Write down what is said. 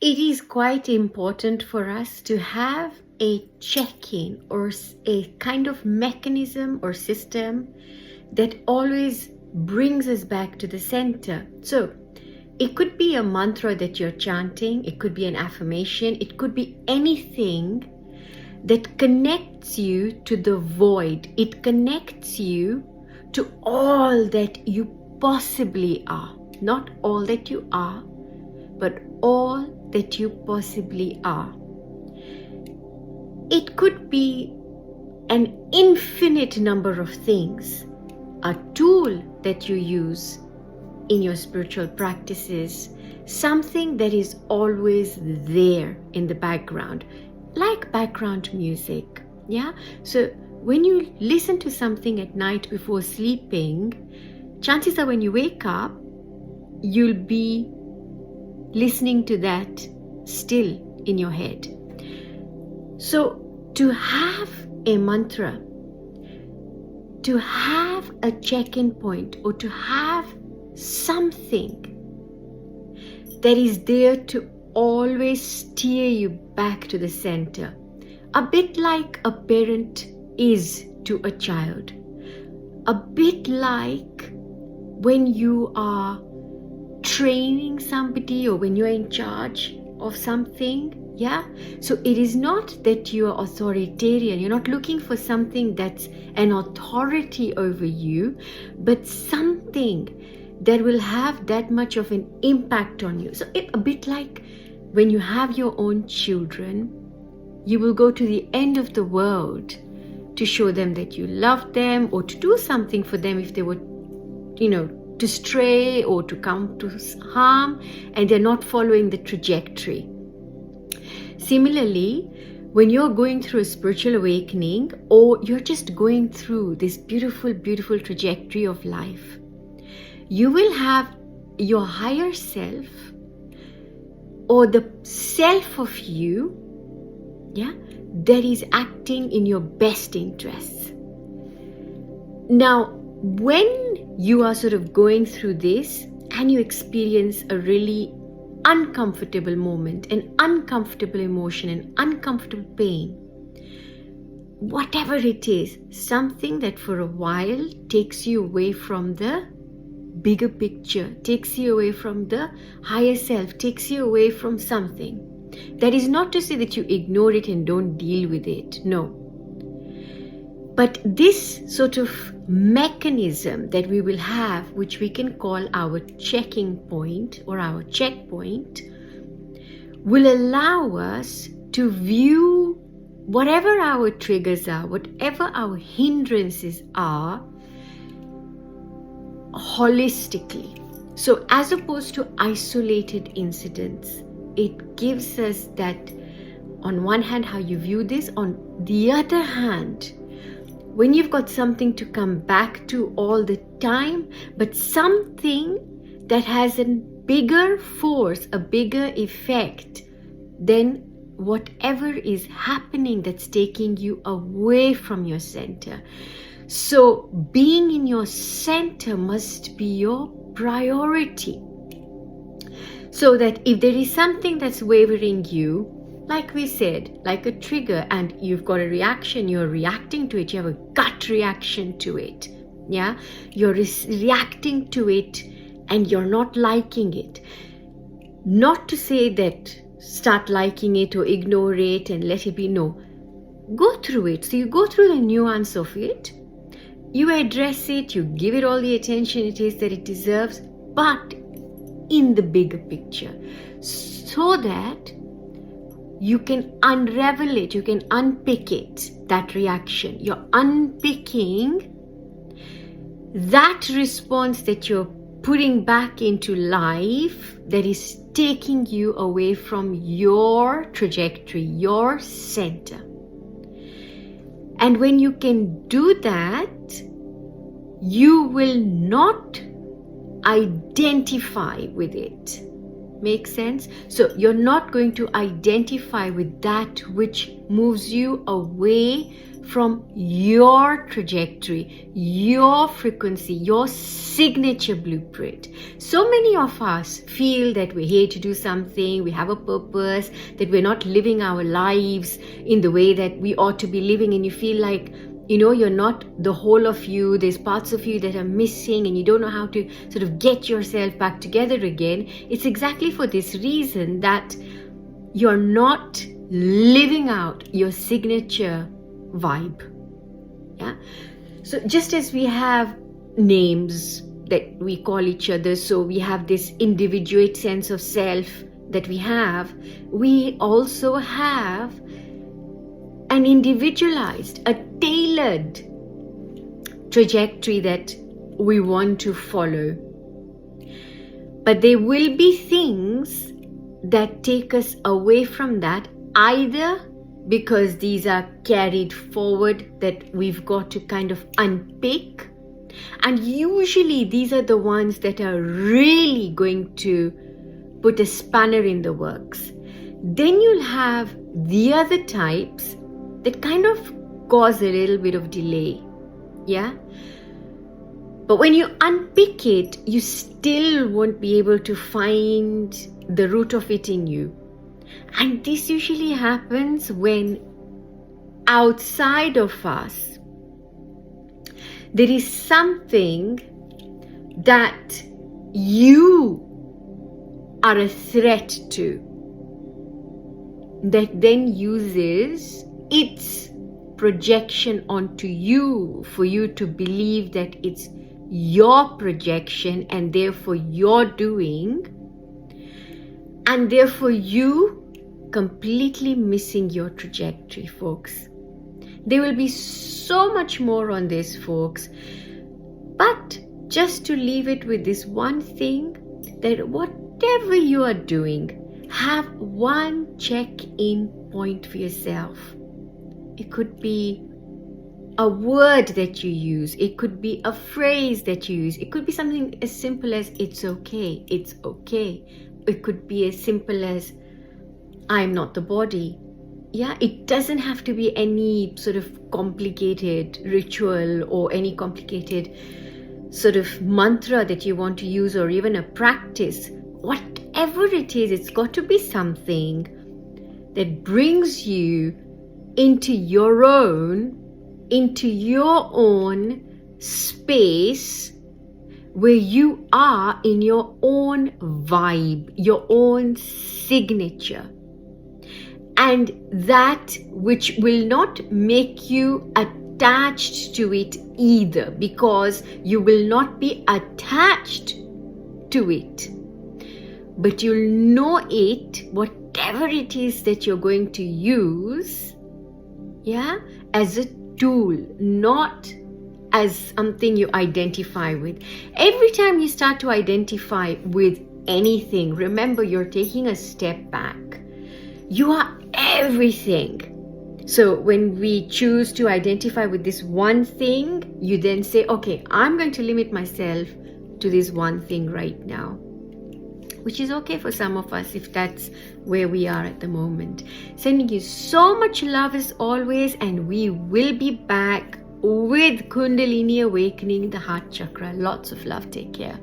It is quite important for us to have a check-in or a kind of mechanism or system that always brings us back to the center. So it could be a mantra that you're chanting, it could be an affirmation, it could be anything that connects you to the void. It connects you to all that you possibly are. Not all that you are, but all that you possibly are. It could be an infinite number of things, a tool that you use in your spiritual practices, something that is always there in the background, like background music. Yeah. So when you listen to something at night before sleeping, chances are when you wake up, you'll be listening to that still in your head. So to have a mantra, to have a check-in point, or to have something that is there to always steer you back to the center, a bit like a parent is to a child, a bit like when you are training somebody or when you're in charge of something. Yeah, so it is not that you are authoritarian, you're not looking for something that's an authority over you, but something that will have that much of an impact on you. So a bit like when you have your own children, you will go to the end of the world to show them that you love them, or to do something for them if they were, to stray or to come to harm and they're not following the trajectory. Similarly, when you're going through a spiritual awakening, or you're just going through this beautiful, beautiful trajectory of life, you will have your higher self, or the self of you, that is acting in your best interests. Now, when you are sort of going through this and you experience a really uncomfortable moment, an uncomfortable emotion, an uncomfortable pain, whatever it is, something that for a while takes you away from the bigger picture, takes you away from the higher self, takes you away from something. That is not to say that you ignore it and don't deal with it, no. But this sort of mechanism that we will have, which we can call our checking point or our checkpoint, will allow us to view whatever our triggers are, whatever our hindrances are, holistically. So as opposed to isolated incidents, it gives us that, on one hand, how you view this, on the other hand, when you've got something to come back to all the time, but something that has a bigger force, a bigger effect than whatever is happening that's taking you away from your center. So being in your center must be your priority. So that if there is something that's wavering you, like we said, like a trigger, and you've got a reaction, you're reacting to it, you have a gut reaction to it, you're reacting to it and you're not liking it. Not to say that start liking it or ignore it and let it be, no. Go through it. So you go through the nuance of it, you address it, you give it all the attention it is that it deserves, but in the bigger picture, so that you can unravel it, you can unpick it, that reaction. You're unpicking that response that you're putting back into life that is taking you away from your trajectory, your center. And when you can do that, you will not identify with it. Make sense? So you're not going to identify with that which moves you away from your trajectory, your frequency, your signature blueprint. So many of us feel that we're here to do something, we have a purpose, that we're not living our lives in the way that we ought to be living, and you feel like, you're not the whole of you. There's parts of you that are missing and you don't know how to sort of get yourself back together again. It's exactly for this reason that you're not living out your signature vibe. Yeah. So just as we have names that we call each other, so we have this individuate sense of self that we also have an individualized, a tailored trajectory that we want to follow. But there will be things that take us away from that, either because these are carried forward that we've got to kind of unpick. And usually these are the ones that are really going to put a spanner in the works. Then you'll have the other types that kind of cause a little bit of delay. Yeah? But when you unpick it, you still won't be able to find the root of it in you. And this usually happens when outside of us, there is something that you are a threat to, that then uses its projection onto you for you to believe that it's your projection and therefore your doing, and therefore you completely missing your trajectory, folks. There will be so much more on this, folks, but just to leave it with this one thing, that whatever you are doing, have one check-in point for yourself. It could be a word that you use. It could be a phrase that you use. It could be something as simple as it's okay. It's okay. It could be as simple as I'm not the body. Yeah, it doesn't have to be any sort of complicated ritual or any complicated sort of mantra that you want to use, or even a practice. Whatever it is, it's got to be something that brings you into your own space where you are in your own vibe, your own signature. And that which will not make you attached to it either, because you will not be attached to it. But you'll know it, whatever it is that you're going to use, yeah, as a tool, not as something you identify with. Every time you start to identify with anything, remember you're taking a step back. You are everything. So when we choose to identify with this one thing, you then say, okay, I'm going to limit myself to this one thing right now, which is okay for some of us if that's where we are at the moment. Sending you so much love as always, and we will be back with Kundalini Awakening the Heart Chakra. Lots of love. Take care.